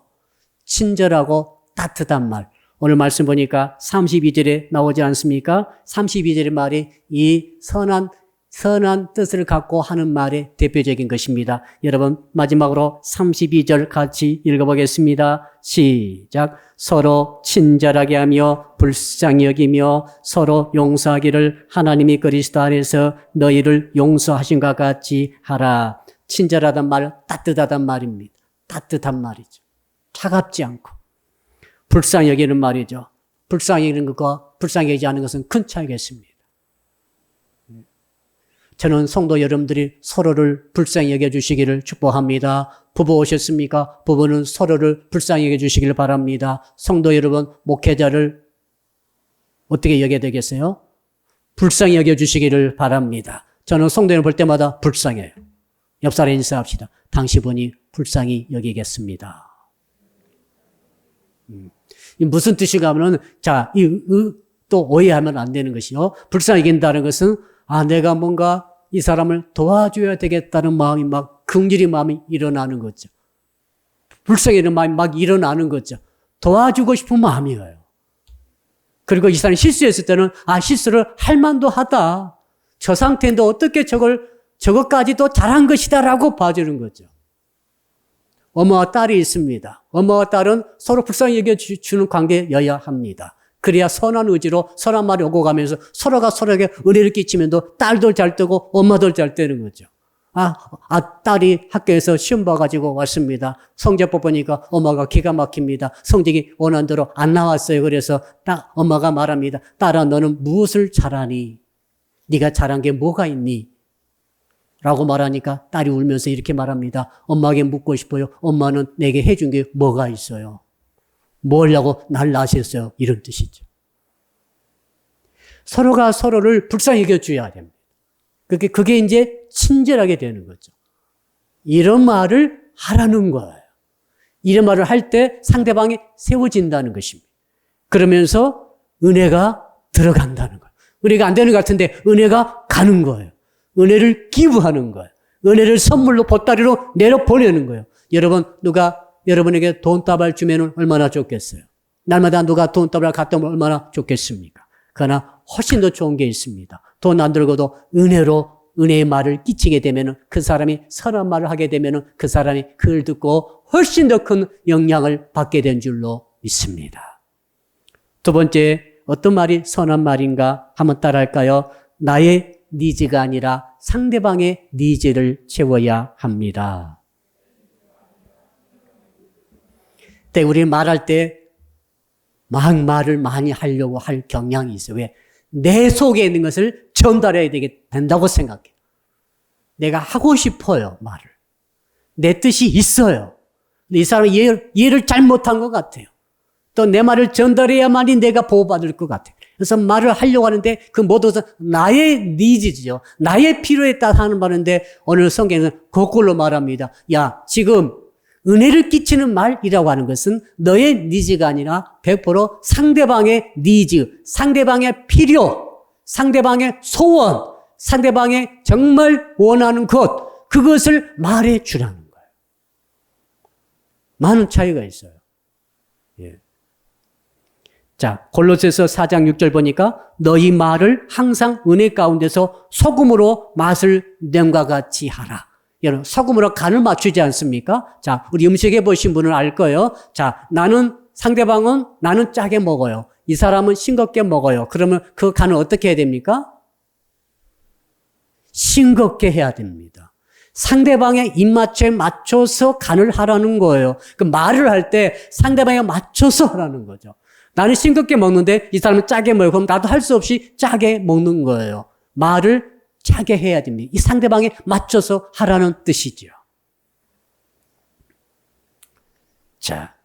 친절하고 따뜻한 말. 오늘 말씀 보니까 32절에 나오지 않습니까? 32절의 말이 이 선한 뜻을 갖고 하는 말의 대표적인 것입니다. 여러분 마지막으로 32절 같이 읽어보겠습니다. 시작. 서로 친절하게 하며 불쌍히 여기며 서로 용서하기를 하나님이 그리스도 안에서 너희를 용서하신 것 같이 하라. 친절하단 말, 따뜻하단 말입니다. 따뜻한 말이죠. 차갑지 않고. 불쌍히 여기는 말이죠. 불쌍히 여기는 것과 불쌍히 여기지 않는 것은 큰 차이가 있습니다. 저는 성도 여러분들이 서로를 불쌍히 여겨주시기를 축복합니다. 부부 오셨습니까? 부부는 서로를 불쌍히 여겨주시기를 바랍니다. 성도 여러분, 목회자를 어떻게 여겨야 되겠어요? 불쌍히 여겨주시기를 바랍니다. 저는 성도 여러분 볼 때마다 불쌍해요. 옆 사람에 인사합시다. 당신분이 불쌍히 여기겠습니다. 무슨 뜻인가 하면은, 자, 또 오해하면 안 되는 것이요. 불쌍히 여긴다는 것은, 내가 뭔가 이 사람을 도와줘야 되겠다는 마음이 막 긍휼의 마음이 일어나는 거죠. 불쌍해하는 마음이 막 일어나는 거죠. 도와주고 싶은 마음이에요. 그리고 이 사람이 실수했을 때는 실수를 할 만도 하다. 저 상태인데 어떻게 저것까지도 잘한 것이다라고 봐주는 거죠. 어머와 딸이 있습니다. 어머와 딸은 서로 불쌍히 여겨주는 관계여야 합니다. 그래야 선한 의지로 선한 말이 오고 가면서 서로가 서로에게 은혜를 끼치면서 딸도 잘 되고 엄마도 잘 되는 거죠. 딸이 학교에서 시험 봐가지고 왔습니다. 성적표 보니까 엄마가 기가 막힙니다. 성적이 원하는 대로 안 나왔어요. 그래서 엄마가 말합니다. 딸아, 너는 무엇을 잘하니? 네가 잘한 게 뭐가 있니? 라고 말하니까 딸이 울면서 이렇게 말합니다. 엄마에게 묻고 싶어요. 엄마는 내게 해준 게 뭐가 있어요? 뭐라고 날 낳으셨어요? 이런 뜻이죠. 서로가 서로를 불쌍히 여겨줘야 됩니다. 그게 이제 친절하게 되는 거죠. 이런 말을 하라는 거예요. 이런 말을 할 때 상대방이 세워진다는 것입니다. 그러면서 은혜가 들어간다는 거예요. 은혜가 안 되는 것 같은데 은혜가 가는 거예요. 은혜를 기부하는 거예요. 은혜를 선물로 보따리로 내려보내는 거예요. 여러분, 누가 여러분에게 돈다발 주면 얼마나 좋겠어요? 날마다 누가 돈다발 갖다 오면 얼마나 좋겠습니까? 그러나 훨씬 더 좋은 게 있습니다. 돈 안 들고도 은혜의 말을 끼치게 되면 그 사람이 선한 말을 하게 되면 그 사람이 그걸 듣고 훨씬 더 큰 영향을 받게 된 줄로 믿습니다. 두 번째, 어떤 말이 선한 말인가 한번 따라할까요? 나의 니즈가 아니라 상대방의 니즈를 채워야 합니다. 우리 말할 때 막 말을 많이 하려고 할 경향이 있어요. 왜? 내 속에 있는 것을 전달해야 된다고 생각해요. 내가 하고 싶어요, 말을. 내 뜻이 있어요. 근데 이 사람이 이해를 잘못한 것 같아요. 또 내 말을 전달해야만이 내가 보호받을 것 같아요. 그래서 말을 하려고 하는데 그 모두가 나의 니즈죠. 나의 필요에 따라 하는 말인데 오늘 성경에는 거꾸로 말합니다. 야, 지금 은혜를 끼치는 말이라고 하는 것은 너의 니즈가 아니라 100% 상대방의 니즈, 상대방의 필요, 상대방의 소원, 상대방의 정말 원하는 것, 그것을 말해 주라는 거예요. 많은 차이가 있어요. 예. 자, 골로새서 4장 6절 보니까 너희 말을 항상 은혜 가운데서 소금으로 맛을 냄과 같이 하라. 여러분, 소금으로 간을 맞추지 않습니까? 자, 우리 음식해 보신 분은 알 거예요. 자, 상대방은 나는 짜게 먹어요. 이 사람은 싱겁게 먹어요. 그러면 그 간을 어떻게 해야 됩니까? 싱겁게 해야 됩니다. 상대방의 입맛에 맞춰서 간을 하라는 거예요. 그 말을 할 때 상대방에 맞춰서 하라는 거죠. 나는 싱겁게 먹는데 이 사람은 짜게 먹어요. 그럼 나도 할 수 없이 짜게 먹는 거예요. 말을 짜게 해야 됩니다. 이 상대방에 맞춰서 하라는 뜻이죠. 자,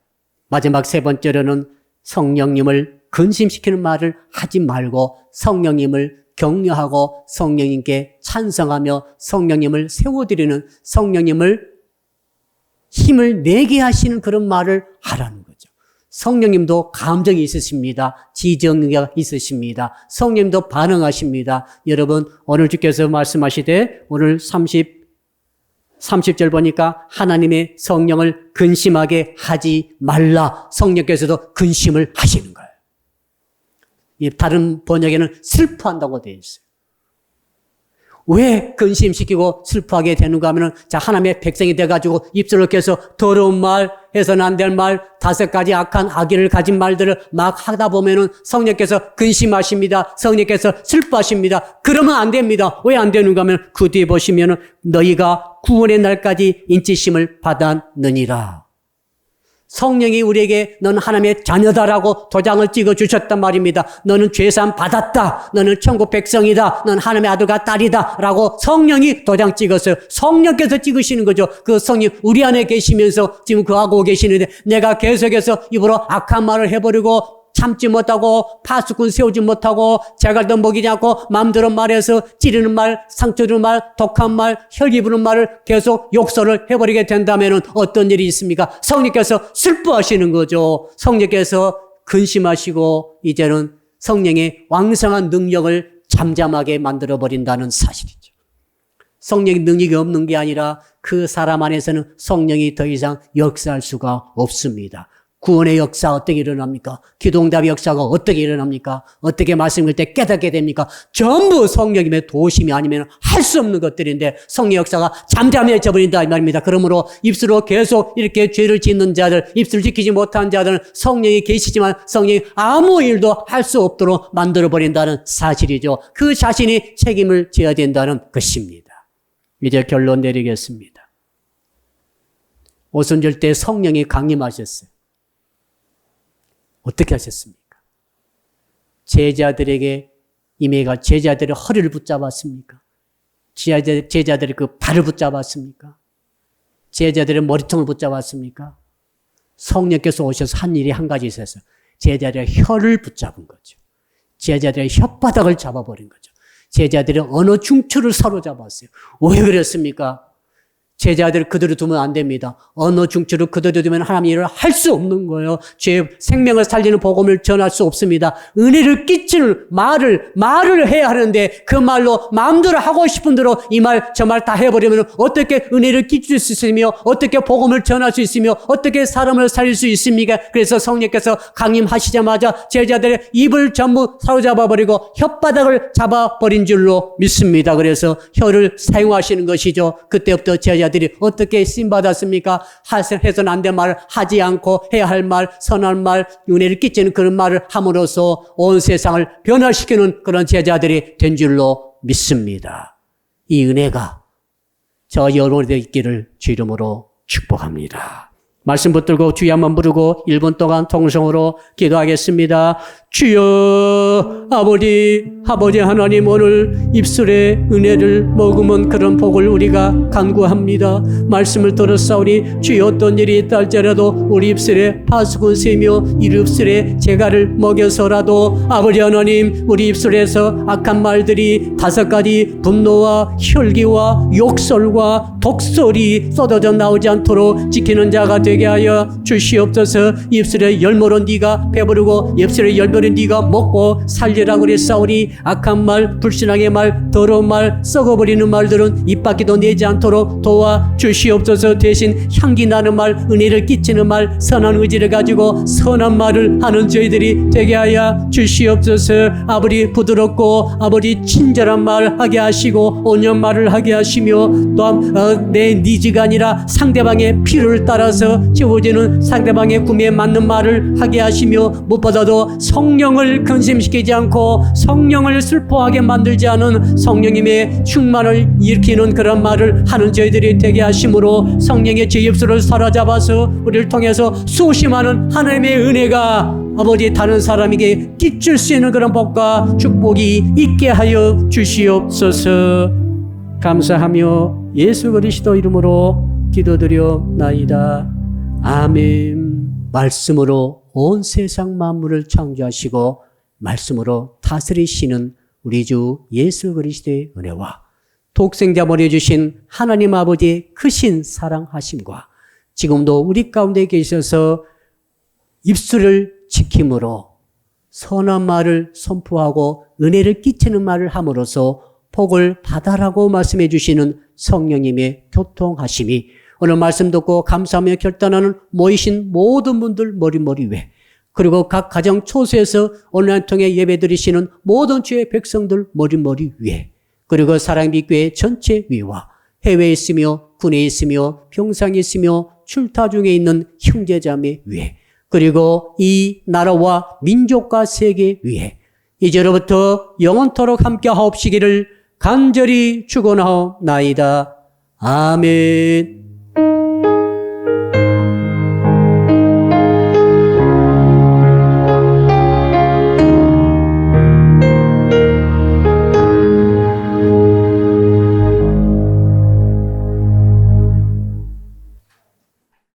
마지막 세 번째로는 성령님을 근심시키는 말을 하지 말고 성령님을 격려하고 성령님께 찬성하며 성령님을 세워드리는 성령님을 힘을 내게 하시는 그런 말을 하라는 거죠. 성령님도 감정이 있으십니다. 지정의가 있으십니다. 성령님도 반응하십니다. 여러분, 오늘 주께서 말씀하시되 오늘 34 30절 보니까 하나님의 성령을 근심하게 하지 말라. 성령께서도 근심을 하시는 거예요. 이 다른 번역에는 슬퍼한다고 되어 있어요. 왜 근심시키고 슬퍼하게 되는가 하면은, 자, 하나님의 백성이 돼가지고 입술을 껴서 더러운 말, 해서는 안 될 말, 5가지 악한 악의를 가진 말들을 막 하다 보면은 성령께서 근심하십니다. 성령께서 슬퍼하십니다. 그러면 안 됩니다. 왜 안 되는가 하면 그 뒤에 보시면은 너희가 구원의 날까지 인치심을 받았느니라. 성령이 우리에게 너는 하나님의 자녀다라고 도장을 찍어 주셨단 말입니다. 너는 죄사함 받았다. 너는 천국 백성이다. 너는 하나님의 아들과 딸이다. 라고 성령이 도장 찍었어요. 성령께서 찍으시는 거죠. 그 성령 우리 안에 계시면서 지금 그 하고 계시는데, 내가 계속해서 입으로 악한 말을 해버리고 참지 못하고 파수꾼 세우지 못하고 제갈도 먹이지 않고 마음대로 말해서 찌르는 말, 상처 주는 말, 독한 말, 혈기 부는 말을 계속 욕설을 해버리게 된다면 어떤 일이 있습니까? 성령께서 슬퍼하시는 거죠. 성령께서 근심하시고 이제는 성령의 왕성한 능력을 잠잠하게 만들어버린다는 사실이죠. 성령의 능력이 없는 게 아니라 그 사람 안에서는 성령이 더 이상 역사할 수가 없습니다. 구원의 역사 어떻게 일어납니까? 기도응답의 역사가 어떻게 일어납니까? 어떻게 말씀을 때 깨닫게 됩니까? 전부 성령님의 도우심이 아니면 할 수 없는 것들인데 성령 역사가 잠잠해져 버린다 이 말입니다. 그러므로 입술로 계속 이렇게 죄를 짓는 자들, 입술을 지키지 못한 자들은 성령이 계시지만 성령이 아무 일도 할 수 없도록 만들어 버린다는 사실이죠. 그 자신이 책임을 져야 된다는 것입니다. 이제 결론 내리겠습니다. 오순절 때 성령이 강림하셨어요. 어떻게 하셨습니까? 제자들에게 임해가 제자들의 허리를 붙잡았습니까? 제자들의 그 발을 붙잡았습니까? 제자들의 머리통을 붙잡았습니까? 성령께서 오셔서 한 일이 한 가지 있었어요. 제자들의 혀를 붙잡은 거죠. 제자들의 혓바닥을 잡아버린 거죠. 제자들의 언어 중추를 사로잡았어요. 왜 그랬습니까? 제자들 그대로 두면 안 됩니다. 언어 중추를 그대로 두면 하나님 일을 할 수 없는 거예요. 죄 생명을 살리는 복음을 전할 수 없습니다. 은혜를 끼치는 말을 해야 하는데 그 말로 마음대로 하고 싶은 대로 이 말 저 말 다 해버리면 어떻게 은혜를 끼칠 수 있으며 어떻게 복음을 전할 수 있으며 어떻게 사람을 살릴 수 있습니까? 그래서 성령께서 강림하시자마자 제자들의 입을 전부 사로잡아버리고 혓바닥을 잡아버린 줄로 믿습니다. 그래서 혀를 사용하시는 것이죠. 그때부터 제자들이 어떻게 쓰임받았습니까? 해서는 안 될 말을 하지 않고 해야 할 말, 선한 말, 은혜를 끼치는 그런 말을 함으로써 온 세상을 변화시키는 그런 제자들이 된 줄로 믿습니다. 이 은혜가 저 여러분에게 있기를 주 이름으로 축복합니다. 말씀 붙들고 주여 한번 부르고 1분 동안 통성으로 기도하겠습니다. 주여 아버지 하나님, 오늘 입술에 은혜를 머금은 그런 복을 우리가 간구합니다. 말씀을 들었사오니 주여 어떤 일이 있다 할지라도 우리 입술에 파수꾼 세며 이 입술에 재갈을 먹여서라도 아버지 하나님, 우리 입술에서 악한 말들이 5가지 분노와 혈기와 욕설과 독설이 쏟아져 나오지 않도록 지키는 자가 되게 하여 주시옵소서. 입술에 열매로 네가 배부르고 입술에 열매로 네가 먹고 살리라고 그랬사오니 악한 말, 불신앙의 말, 더러운 말, 썩어버리는 말들은 입 밖에도 내지 않도록 도와주시옵소서. 대신 향기 나는 말, 은혜를 끼치는 말, 선한 의지를 가지고 선한 말을 하는 저희들이 되게 하여 주시옵소서. 아버지 부드럽고 아버지 친절한 말 하게 하시고 온유한 말을 하게 하시며 또한 내 니즈가 아니라 상대방의 필요를 따라서 채워지는 상대방의 꿈에 맞는 말을 하게 하시며 무엇보다도 성령을 근심시키지 않고 성령을 슬퍼하게 만들지 않은 성령님의 충만을 일으키는 그런 말을 하는 저희들이 되게 하심으로 성령의 제 입술을 사로잡아서 우리를 통해서 수없이 많은 하나님의 은혜가 아버지 다른 사람에게 끼칠 수 있는 그런 복과 축복이 있게 하여 주시옵소서. 감사하며 예수 그리스도 이름으로 기도드려나이다. 아멘. 말씀으로 온 세상 만물을 창조하시고 말씀으로 다스리시는 우리 주 예수 그리스도의 은혜와 독생자 보내주신 하나님 아버지의 크신 사랑하심과 지금도 우리 가운데 계셔서 입술을 지킴으로 선한 말을 선포하고 은혜를 끼치는 말을 함으로써 복을 받아라고 말씀해 주시는 성령님의 교통하심이 오늘 말씀 듣고 감사하며 결단하는 모이신 모든 분들 머리 위에, 그리고 각 가정 초소에서 온라인 통해 예배 드리시는 모든 주의 백성들 머리 위에, 그리고 사랑빛 교회 전체 위와 해외에 있으며 군에 있으며 병상에 있으며 출타 중에 있는 형제자매 위에, 그리고 이 나라와 민족과 세계 위에 이제로부터 영원토록 함께 하옵시기를 간절히 축원하옵나이다. 아멘.